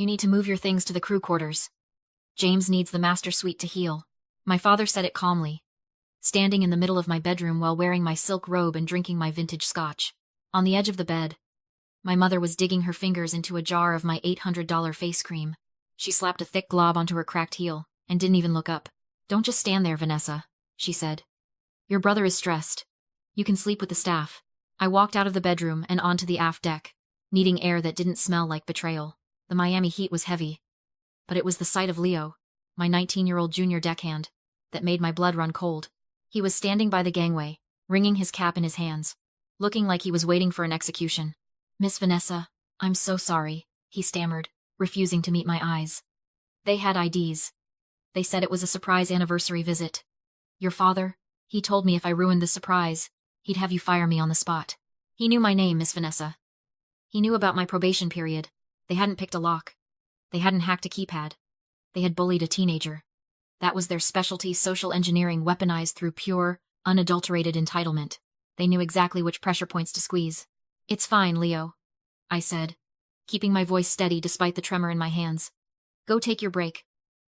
You need to move your things to the crew quarters. James needs the master suite to heal. My father said it calmly, standing in the middle of my bedroom while wearing my silk robe and drinking my vintage scotch. On the edge of the bed, my mother was digging her fingers into a jar of my $800 face cream. She slapped a thick glob onto her cracked heel and didn't even look up. Don't just stand there, Vanessa, she said. Your brother is stressed. You can sleep with the staff. I walked out of the bedroom and onto the aft deck, needing air that didn't smell like betrayal. The Miami heat was heavy, but it was the sight of Leo, my 19-year-old junior deckhand, that made my blood run cold. He was standing by the gangway, wringing his cap in his hands, looking like he was waiting for an execution. Miss Vanessa, I'm so sorry, he stammered, refusing to meet my eyes. They had IDs. They said it was a surprise anniversary visit. Your father, he told me if I ruined the surprise, he'd have you fire me on the spot. He knew my name, Miss Vanessa. He knew about my probation period. They hadn't picked a lock. They hadn't hacked a keypad. They had bullied a teenager. That was their specialty, social engineering weaponized through pure, unadulterated entitlement. They knew exactly which pressure points to squeeze. It's fine, Leo, I said, keeping my voice steady despite the tremor in my hands. Go take your break.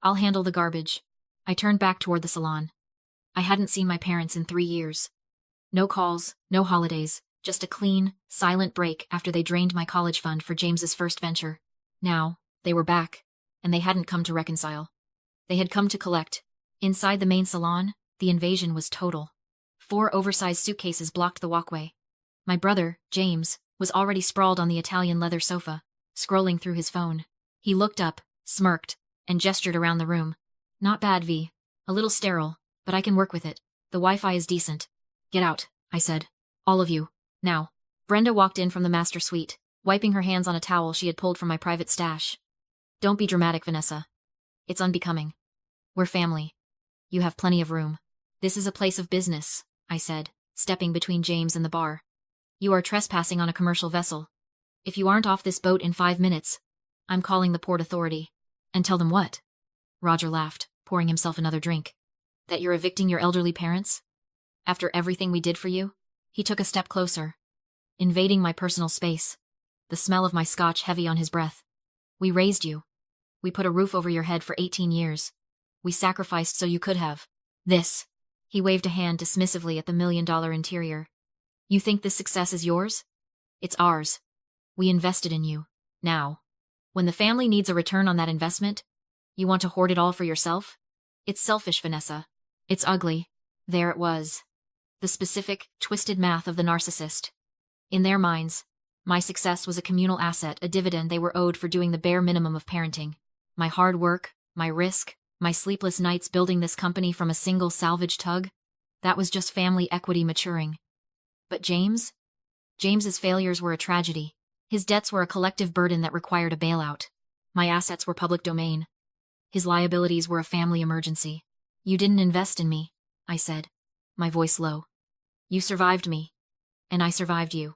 I'll handle the garbage. I turned back toward the salon. I hadn't seen my parents in 3 years. No calls, no holidays, just a clean, silent break after they drained my college fund for James's first venture. Now, they were back, and they hadn't come to reconcile. They had come to collect. Inside the main salon, the invasion was total. 4 oversized suitcases blocked the walkway. My brother, James, was already sprawled on the Italian leather sofa, scrolling through his phone. He looked up, smirked, and gestured around the room. Not bad, V. A little sterile, but I can work with it. The Wi-Fi is decent. Get out, I said. All of you. Now. Brenda walked in from the master suite, wiping her hands on a towel she had pulled from my private stash. Don't be dramatic, Vanessa. It's unbecoming. We're family. You have plenty of room. This is a place of business, I said, stepping between James and the bar. You are trespassing on a commercial vessel. If you aren't off this boat in 5 minutes, I'm calling the port authority. And tell them what? Roger laughed, pouring himself another drink. That you're evicting your elderly parents? After everything we did for you? He took a step closer, invading my personal space, the smell of my scotch heavy on his breath. We raised you. We put a roof over your head for 18 years. We sacrificed so you could have. This. He waved a hand dismissively at the $1 million interior. You think this success is yours? It's ours. We invested in you. Now, when the family needs a return on that investment, you want to hoard it all for yourself? It's selfish, Vanessa. It's ugly. There it was. The specific, twisted math of the narcissist. In their minds, my success was a communal asset, a dividend they were owed for doing the bare minimum of parenting. My hard work, my risk, my sleepless nights building this company from a single salvage tug, that was just family equity maturing. But James? James's failures were a tragedy. His debts were a collective burden that required a bailout. My assets were public domain. His liabilities were a family emergency. You didn't invest in me, I said, my voice low. You survived me, and I survived you.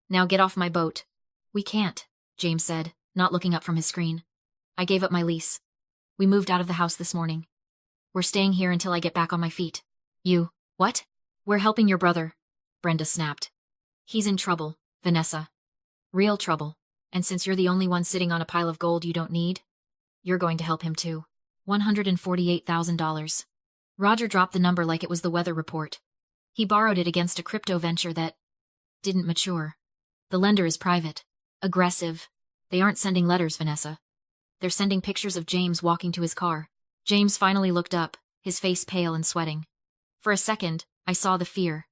Now get off my boat. We can't, James said, not looking up from his screen. I gave up my lease. We moved out of the house this morning. We're staying here until I get back on my feet. You, what? We're helping your brother, Brenda snapped. He's in trouble, Vanessa. Real trouble. And since you're the only one sitting on a pile of gold you don't need, you're going to help him too. $148,000. Roger dropped the number like it was the weather report. He borrowed it against a crypto venture that didn't mature. The lender is private. Aggressive. They aren't sending letters, Vanessa. They're sending pictures of James walking to his car. James finally looked up, his face pale and sweating. For a second, I saw the fear.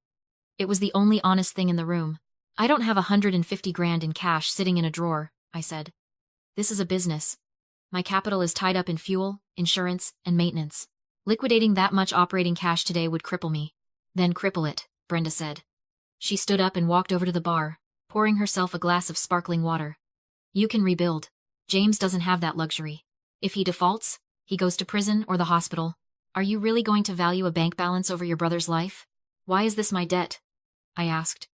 It was the only honest thing in the room. I don't have $150,000 in cash sitting in a drawer, I said. This is a business. My capital is tied up in fuel, insurance, and maintenance. Liquidating that much operating cash today would cripple me. Then cripple it, Brenda said. She stood up and walked over to the bar, pouring herself a glass of sparkling water. You can rebuild. James doesn't have that luxury. If he defaults, he goes to prison or the hospital. Are you really going to value a bank balance over your brother's life? Why is this my debt? I asked.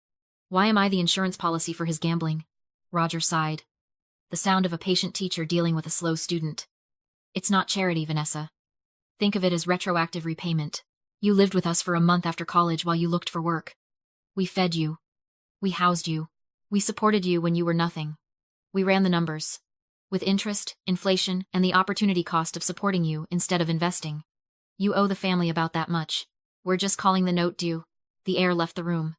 Why am I the insurance policy for his gambling? Roger sighed. The sound of a patient teacher dealing with a slow student. It's not charity, Vanessa. Think of it as retroactive repayment. You lived with us for a month after college while you looked for work. We fed you. We housed you. We supported you when you were nothing. We ran the numbers. With interest, inflation, and the opportunity cost of supporting you instead of investing. You owe the family about that much. We're just calling the note due. The heir left the room.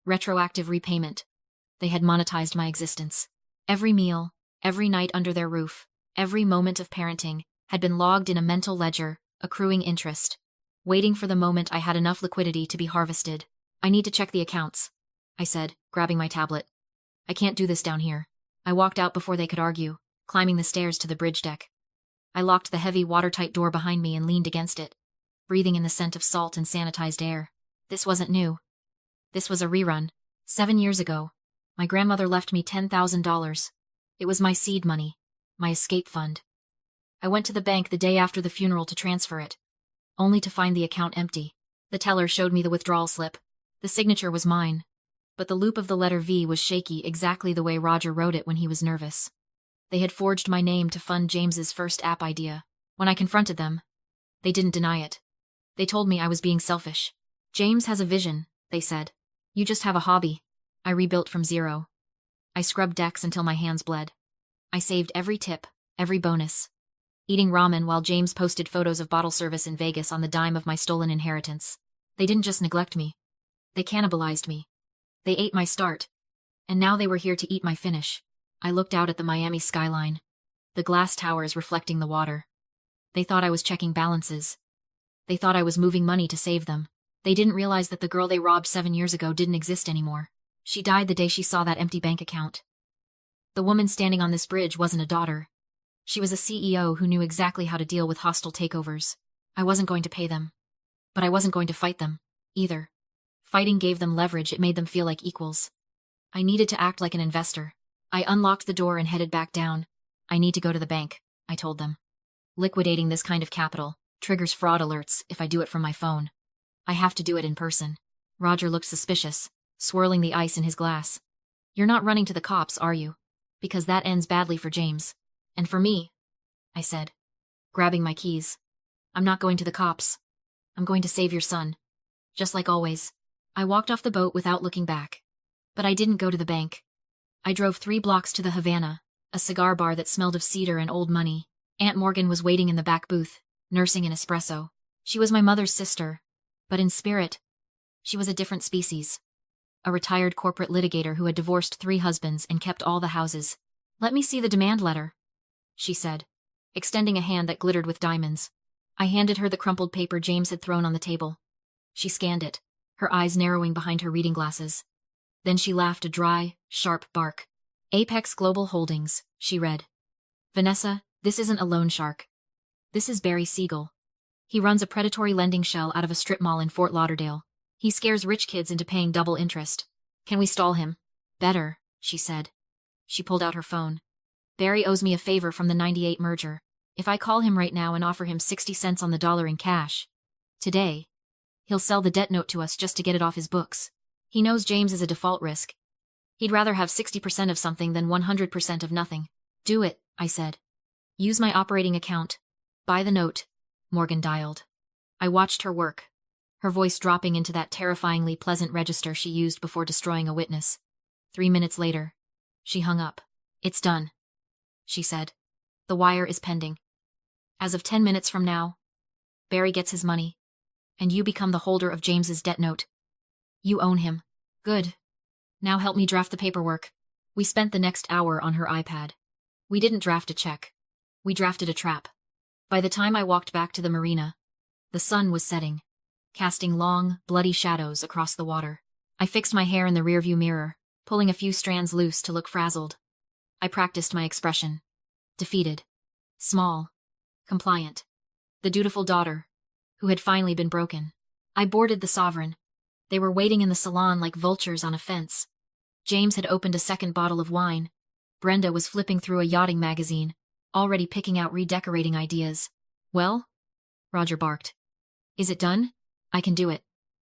Retroactive repayment. They had monetized my existence. Every meal, every night under their roof, every moment of parenting had been logged in a mental ledger, accruing interest. Waiting for the moment I had enough liquidity to be harvested. I need to check the accounts, I said, grabbing my tablet. I can't do this down here. I walked out before they could argue, climbing the stairs to the bridge deck. I locked the heavy, watertight door behind me and leaned against it, breathing in the scent of salt and sanitized air. This wasn't new. This was a rerun. 7 years ago, my grandmother left me $10,000. It was my seed money, my escape fund. I went to the bank the day after the funeral to transfer it, only to find the account empty. The teller showed me the withdrawal slip. The signature was mine, but the loop of the letter V was shaky exactly the way Roger wrote it when he was nervous. They had forged my name to fund James's first app idea. When I confronted them, they didn't deny it. They told me I was being selfish. James has a vision, they said. You just have a hobby. I rebuilt from zero. I scrubbed decks until my hands bled. I saved every tip, every bonus. Eating ramen while James posted photos of bottle service in Vegas on the dime of my stolen inheritance. They didn't just neglect me. They cannibalized me. They ate my start. And now they were here to eat my finish. I looked out at the Miami skyline, the glass towers reflecting the water. They thought I was checking balances. They thought I was moving money to save them. They didn't realize that the girl they robbed 7 years ago didn't exist anymore. She died the day she saw that empty bank account. The woman standing on this bridge wasn't a daughter. She was a CEO who knew exactly how to deal with hostile takeovers. I wasn't going to pay them. But I wasn't going to fight them, either. Fighting gave them leverage, it made them feel like equals. I needed to act like an investor. I unlocked the door and headed back down. I need to go to the bank, I told them. Liquidating this kind of capital triggers fraud alerts if I do it from my phone. I have to do it in person. Roger looked suspicious, swirling the ice in his glass. You're not running to the cops, are you? Because that ends badly for James. And for me, I said, grabbing my keys. I'm not going to the cops. I'm going to save your son. Just like always. I walked off the boat without looking back. But I didn't go to the bank. I drove 3 blocks to the Havana, a cigar bar that smelled of cedar and old money. Aunt Morgan was waiting in the back booth, nursing an espresso. She was my mother's sister, but in spirit, she was a different species. A retired corporate litigator who had divorced 3 husbands and kept all the houses. Let me see the demand letter, she said, extending a hand that glittered with diamonds. I handed her the crumpled paper James had thrown on the table. She scanned it, her eyes narrowing behind her reading glasses. Then she laughed a dry, sharp bark. Apex Global Holdings, she read. Vanessa, this isn't a loan shark. This is Barry Siegel. He runs a predatory lending shell out of a strip mall in Fort Lauderdale. He scares rich kids into paying double interest. Can we stall him? Better, she said. She pulled out her phone. Barry owes me a favor from the '98 merger. If I call him right now and offer him 60 cents on the dollar in cash, today, he'll sell the debt note to us just to get it off his books. He knows James is a default risk. He'd rather have 60% of something than 100% of nothing. Do it, I said. Use my operating account. Buy the note. Morgan dialed. I watched her work, her voice dropping into that terrifyingly pleasant register she used before destroying a witness. 3 minutes later, she hung up. It's done, she said. The wire is pending. As of 10 minutes from now, Barry gets his money, and you become the holder of James's debt note. You own him. Good. Now help me draft the paperwork. We spent the next hour on her iPad. We didn't draft a check. We drafted a trap. By the time I walked back to the marina, the sun was setting, casting long, bloody shadows across the water. I fixed my hair in the rearview mirror, pulling a few strands loose to look frazzled. I practiced my expression. Defeated. Small. Compliant. The dutiful daughter, who had finally been broken. I boarded the Sovereign. They were waiting in the salon like vultures on a fence. James had opened a second bottle of wine. Brenda was flipping through a yachting magazine, already picking out redecorating ideas. Well? Roger barked. Is it done? I can do it,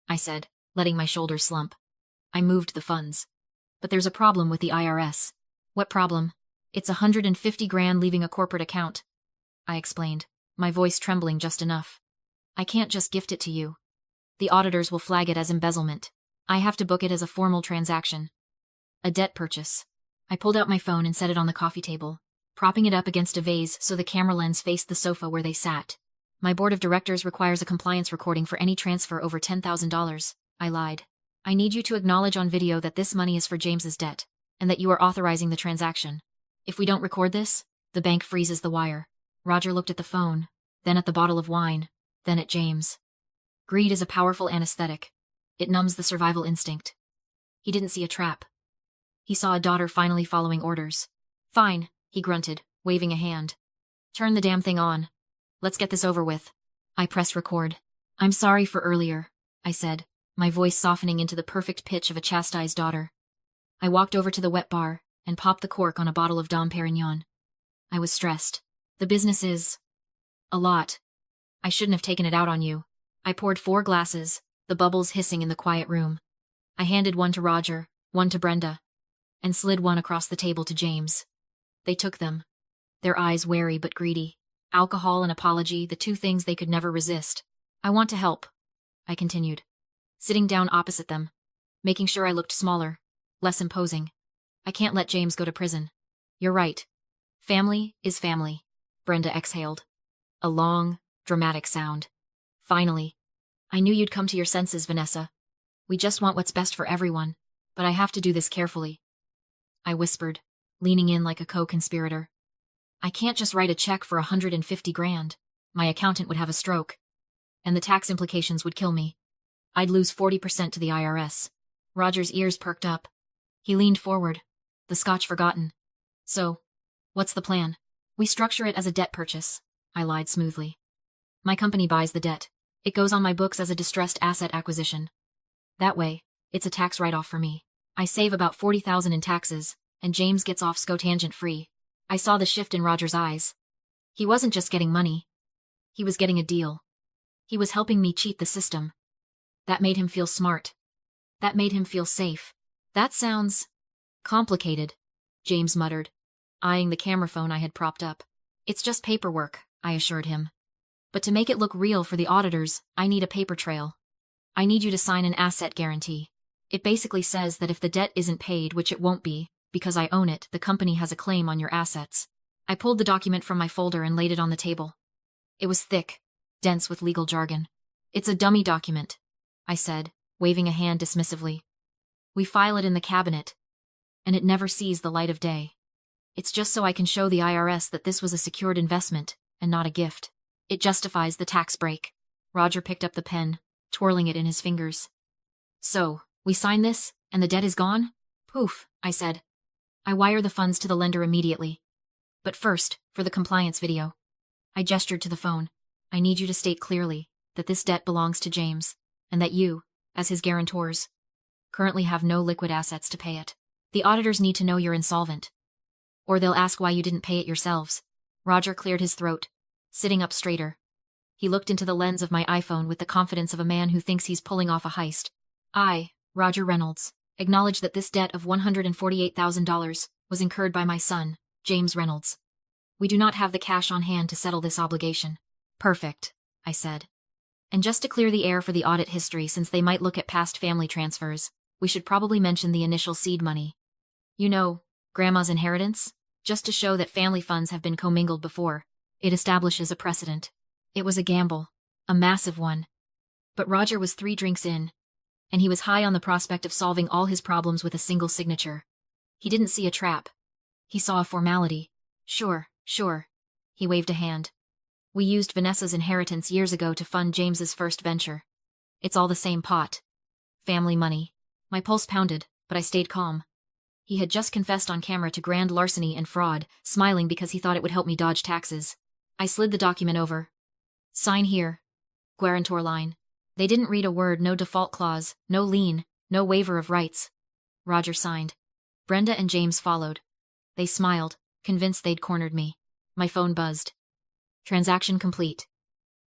I said, letting my shoulders slump. I moved the funds. But there's a problem with the IRS. What problem? It's 150 grand leaving a corporate account, I explained, my voice trembling just enough. I can't just gift it to you. The auditors will flag it as embezzlement. I have to book it as a formal transaction. A debt purchase. I pulled out my phone and set it on the coffee table, propping it up against a vase so the camera lens faced the sofa where they sat. My board of directors requires a compliance recording for any transfer over $10,000, I lied. I need you to acknowledge on video that this money is for James's debt, and that you are authorizing the transaction. If we don't record this, the bank freezes the wire. Roger looked at the phone, then at the bottle of wine, then at James. Greed is a powerful anesthetic. It numbs the survival instinct. He didn't see a trap. He saw a daughter finally following orders. Fine, he grunted, waving a hand. Turn the damn thing on. Let's get this over with. I pressed record. I'm sorry for earlier, I said, my voice softening into the perfect pitch of a chastised daughter. I walked over to the wet bar and popped the cork on a bottle of Dom Perignon. I was stressed. The business is a lot. I shouldn't have taken it out on you. I poured 4 glasses, the bubbles hissing in the quiet room. I handed one to Roger, one to Brenda, and slid one across the table to James. They took them, their eyes wary but greedy. Alcohol and apology, the 2 things they could never resist. I want to help, I continued, sitting down opposite them, making sure I looked smaller, less imposing. I can't let James go to prison. You're right. Family is family, Brenda exhaled. A long, dramatic sound. Finally. I knew you'd come to your senses, Vanessa. We just want what's best for everyone, but I have to do this carefully. I whispered, leaning in like a co-conspirator. I can't just write a check for $150,000. My accountant would have a stroke. And the tax implications would kill me. I'd lose 40% to the IRS. Roger's ears perked up. He leaned forward, the scotch forgotten. So, what's the plan? We structure it as a debt purchase, I lied smoothly. My company buys the debt. It goes on my books as a distressed asset acquisition. That way, it's a tax write-off for me. I save about $40,000 in taxes, and James gets off scotangent-free. I saw the shift in Roger's eyes. He wasn't just getting money. He was getting a deal. He was helping me cheat the system. That made him feel smart. That made him feel safe. That sounds complicated, James muttered, eyeing the camera phone I had propped up. It's just paperwork, I assured him. But to make it look real for the auditors, I need a paper trail. I need you to sign an asset guarantee. It basically says that if the debt isn't paid, which it won't be, because I own it, the company has a claim on your assets. I pulled the document from my folder and laid it on the table. It was thick, dense with legal jargon. It's a dummy document, I said, waving a hand dismissively. We file it in the cabinet, and it never sees the light of day. It's just so I can show the IRS that this was a secured investment, and not a gift. It justifies the tax break. Roger picked up the pen, twirling it in his fingers. So, we sign this, and the debt is gone? Poof, I said. I wire the funds to the lender immediately. But first, for the compliance video. I gestured to the phone. I need you to state clearly that this debt belongs to James, and that you, as his guarantors, currently have no liquid assets to pay it. The auditors need to know you're insolvent. Or they'll ask why you didn't pay it yourselves. Roger cleared his throat, sitting up straighter. He looked into the lens of my iPhone with the confidence of a man who thinks he's pulling off a heist. I, Roger Reynolds, acknowledge that this debt of $148,000 was incurred by my son, James Reynolds. We do not have the cash on hand to settle this obligation. Perfect, I said. And just to clear the air for the audit history, since they might look at past family transfers, we should probably mention the initial seed money. You know, Grandma's inheritance? Just to show that family funds have been commingled before. It establishes a precedent. It was a gamble, a massive one. But Roger was 3 drinks in, and he was high on the prospect of solving all his problems with a single signature. He didn't see a trap. He saw a formality. Sure. He waved a hand. We used Vanessa's inheritance years ago to fund James's first venture. It's all the same pot. Family money. My pulse pounded, but I stayed calm. He had just confessed on camera to grand larceny and fraud, smiling because he thought it would help me dodge taxes. I slid the document over. Sign here. Guarantor line. They didn't read a word, no default clause, no lien, no waiver of rights. Roger signed. Brenda and James followed. They smiled, convinced they'd cornered me. My phone buzzed. Transaction complete.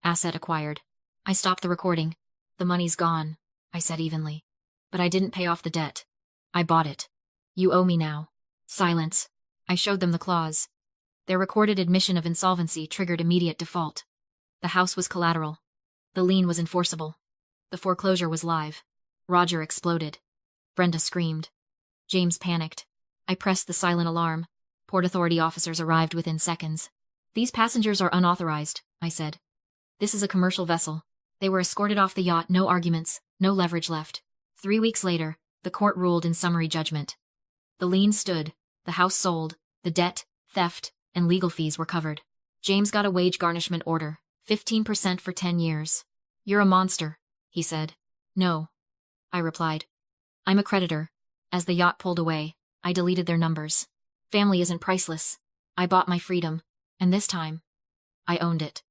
Asset acquired. I stopped the recording. The money's gone, I said evenly. But I didn't pay off the debt. I bought it. You owe me now. Silence. I showed them the clause. Their recorded admission of insolvency triggered immediate default. The house was collateral. The lien was enforceable. The foreclosure was live. Roger exploded. Brenda screamed. James panicked. I pressed the silent alarm, Port Authority officers arrived within seconds. These passengers are unauthorized, I said. This is a commercial vessel. They were escorted off the yacht, no arguments, no leverage left. 3 weeks later, the court ruled in summary judgment. The lien stood, the house sold, the debt, theft, and legal fees were covered. James got a wage garnishment order, 15% for 10 years. You're a monster, he said. No, I replied. I'm a creditor. As the yacht pulled away, I deleted their numbers. Family isn't priceless. I bought my freedom, and this time, I owned it.